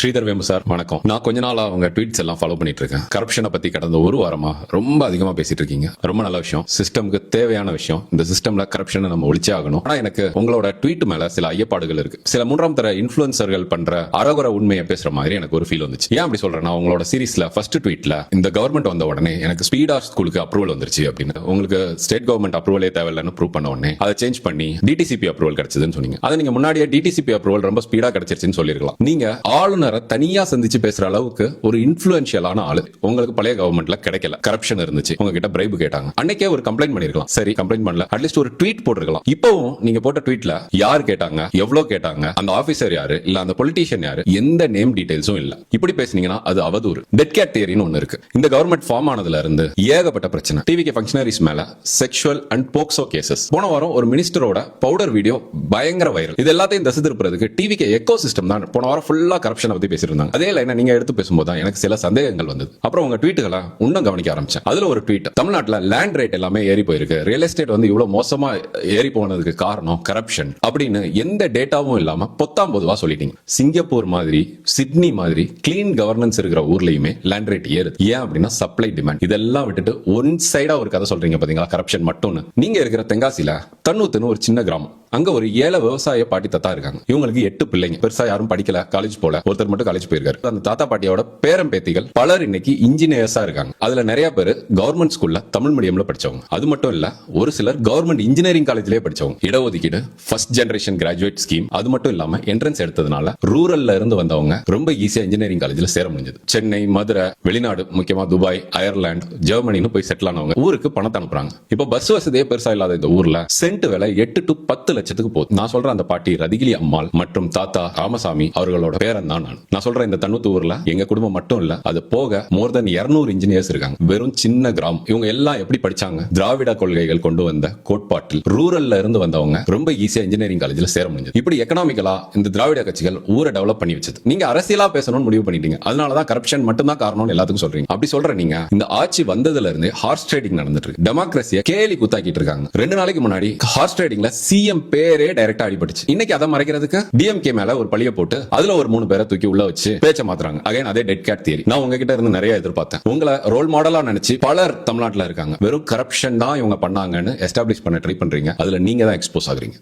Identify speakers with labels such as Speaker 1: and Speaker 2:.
Speaker 1: ஸ்ரீதர் வேம்பு சார் வணக்கம். நான் கொஞ்ச நாளா அவங்க ட்வீட்ஸ் எல்லாம் ஃபாலோ பண்ணிட்டு இருக்கேன். கரப்ஷனை பத்தி கடந்த ஒரு வாரமா ரொம்ப அதிகமா பேசிட்டு இருக்கீங்க. ரொம்ப நல்ல விஷயம், சிஸ்டம்க்கு தேவையான விஷயம். இந்த சிஸ்டம்ல கரப்ஷனை நம்ம ஒழிச்சே ஆகணும். ஆனா எனக்கு உங்களோட ட்வீட் மேல சில ஐயப்பாடுகள் இருக்கு. சில மூன்றாம் தர இன்ஃபுளுசர்கள் பண்ற அரகுர உண்மையை பேசுற மாதிரி எனக்கு ஒரு ஃபீல் வந்துச்சு. ஏன் அப்படி சொல்றேன்னா, உங்களோட சீரீஸ்ல ஃபர்ஸ்ட் ட்வீட்ல இந்த கவர்மெண்ட் வந்த உடனே எனக்கு ஸ்பீடா ஸ்கூலுக்கு அப்ரூவல் வந்துருச்சு அப்படின்னு, உங்களுக்கு ஸ்டேட் கவர்மெண்ட் அப்ரூவலே தேவையில்லைன்னு ப்ரூவ் பண்ண உடனே அதை சேஞ்ச் பண்ணி டிடிசிபி அப்ரூவல் கிடைச்சதுன்னு சொன்னீங்க. அதை நீங்க முன்னாடியே டிடிசிபி அப்ரூவல் ரொம்ப ஸ்பீடா கிடைச்சிருச்சுன்னு சொல்லிருக்கலாம். நீங்க ஆளுநரை தனியா சந்திச்சு பேசுற அளவுக்கு ஒரு இன்ஃப்ளூயன்ஷியலான ஆளு உங்களுக்கு பழைய கவர்மெண்ட்ல கிடைக்கல. கரப்ஷன் இருந்துச்சு, உங்ககிட்ட பிரைப் கேட்டாங்க. அன்னைக்கே ஒரு கம்ப்ளைண்ட் பண்ணிருக்கலாம். சரி, கம்ப்ளைண்ட் பண்ணல, அட்லீஸ்ட் ஒரு ட்வீட் போட்டுருக்கலாம். இப்பவும் நீங்க போட்ட ட்வீட்ல யார் கேட்டாங்க, எவ்வளவு கேட்டாங்க, அந்த ஆபீசர் யாரு, இல்ல அந்த பொலிட்டீஷியன் யாரு, எந்த நேம் டீடைல்ஸும் இல்ல. இப்படி பேசுனீங்கன்னா அது அவதூறு. டெட் கேட் தியரின்னு ஒன்னு இருக்கு. இந்த கவர்மெண்ட் ஃபார்ம் ஆனதுல இருந்து ஏகப்பட்ட பிரச்சனை. டிவிகே ஃபங்க்ஷனரிஸ் மேல செக்ஷுவல் அண்ட் போக்சோ கேசஸ். போன வாரம் ஒரு மினிஸ்டரோட பவுடர் வீடியோ பயங்கர வைரல். இது எல்லாத்தையும் தசை திருப்புறதுக்கு டிவிகே எக்கோ சிஸ்டம் தான் போன வாரம் ஃபுல்லா கரப்ஷனை பத்தி பேசிட்டு இருந்தாங்க. அதே லைனை நீங்க எடுத்து பேசும்போது எனக்கு சில சந்தேகங்கள் வந்தது. அப்புறம் உங்க ட்வீட்டுகளை இன்னும் கவனிக்க ஆரம்பிச்சேன். அதுல ஒரு ட்வீட், தமிழ்நாட்டுல லேண்ட் ரேட் எல்லாமே ஏறி போயிருக்கு, ரியல் எஸ்டேட் வந்து இவ்வளவு மோசமா ஏறி போனதுக்கு காரணம் கரப்ஷன் அப்படின்னு எந்த டேட்டாவும் இல்லாம பொத்தாம் பொதுவா சொல்லிட்டீங்க. சிங்கப்பூர் மாதிரி, சிட்னி மாதிரி கிளீன் கவர்னன்ஸ் இருக்கிற ஊர்லயுமே லேண்ட் ரேட் ஏறுது. ஏன் அப்படின்னா சப்ளை டிமாண்ட். இதெல்லாம் விட்டுட்டு ஒன் சைடா ஒரு கதை சொல்றீங்க பாத்தீங்களா, கரப்ஷன் மட்டும்னு. நீங்க இருக்கிற தென்காசியில தன்னூத்துன்னு ஒரு சின்ன கிராமம். அங்க ஒரு 7 விவசாய பாட்டி தாத்தா இருக்காங்க. இவங்களுக்கு 8 பிள்ளைங்க. பெருசா யாரும் படிக்கல, காலேஜ் போல. ஒருத்தர் மட்டும் காலேஜ் போயிருக்காரு. அந்த தாத்தா பாட்டியோட பேரம் பேத்திகள் பலர் இன்னைக்கு இன்ஜினியர்ஸா இருக்காங்க. அதுல நிறைய பேர் கவர்மெண்ட் ஸ்கூல்ல தமிழ் மீடியம்ல படிச்சவங்க. அது மட்டும் இல்ல, ஒரு சிலர் கவர்மெண்ட் இன்ஜினியரிங் காலேஜ்லயே படிச்சவங்க. இடஒதுக்கீடு, ஃபர்ஸ்ட் ஜெனரேஷன் கிராஜுவேட் ஸ்கீம், அது மட்டும் இல்லாம என்ட்ரன்ஸ் எடுத்ததுனால ரூரல்ல இருந்து வந்தவங்க ரொம்ப ஈஸியா இன்ஜினியரிங் காலேஜ்ல சேர முடிஞ்சது. சென்னை, மதுரை, வெளிநாடு, முக்கியமா துபாய், அயர்லாந்து, ஜெர்மனின்னு போய் செட்டில் ஆனவங்க ஊருக்கு பணத்தை அனுப்புறாங்க. இப்ப பஸ் வசதியே பெருசா இல்லாத இந்த ஊர்ல சென்ட் விலை 8 to 10 லட்சத்துக்கு போகுது. நான் சொல்ற அந்த பாட்டி ரதிகிலி அம்மாள் மற்றும் தாத்தா ராமசாமி அவர்களோட பேரன் தான் நான் சொல்ற இந்த தன்னூத்து ஊர்ல எங்க குடும்பம் மட்டும் இல்ல, அது போக மோர் தென் 200 இன்ஜினியர்ஸ் இருக்காங்க. வெறும் சின்ன கிராமம். இவங்க எல்லாம் எப்படி படிச்சாங்க? திராவிட கொள்கைகள் கொண்டு வந்த கோட்பாட்டில் ரூரல்ல இருந்து வந்தவங்க ரொம்ப ஈஸியா இன்ஜினியரிங் காலேஜ்ல சேர முடிஞ்சது. இப்படி எக்கனாமிக்கலா இந்த திராவிட கட்சிகள் ஊரை டெவலப் பண்ணி வச்சது. நீங்க அரசியலா பேசணும்னு முடிவு பண்ணிட்டீங்க. அதனாலதான் கரப்ஷன் மட்டும் தான் காரணம்னு எல்லாத்துக்கும் சொல்றீங்க. அப்படி சொல்ற நீங்க இந்த ஆட்சி வந்ததுல இருந்து ஹார்ஸ் ட்ரேடிங் நடந்துட்டு இருக்கு. டெமோக்ரஸியை கேலி குத்தாக்கிட்டு இருக்காங்க. 2 நாளைக்கு முன்னாடி ஹார்ஸ் ட்ரேடிங்ல சிஎம் பேரே டைரக்டா அடிபட்டுச்சு. இன்னைக்கு அதை மறைக்கிறதுக்கு டிஎம்கே மேல ஒரு பழிய போட்டு அதுல ஒரு 3 பேரை தூக்கி உள்ள வச்சு பேச்ச மாத்துறாங்க. அகைன் அதே டெட் கேட் தியரி. நான் உங்ககிட்ட இருந்து நிறைய எதிர்பார்த்தேன். உங்களை ரோல் மாடலா நினைச்சு பலர் தமிழ்நாட்டுல இருக்காங்க. வெறும் கரப்ஷன் தான் இவங்க பண்ணாங்கன்னு எஸ்டாப்ளிஷ் பண்ண ட்ரை பண்றீங்க. அதுல நீங்க தான் எக்ஸ்போஸ் ஆகுறீங்க.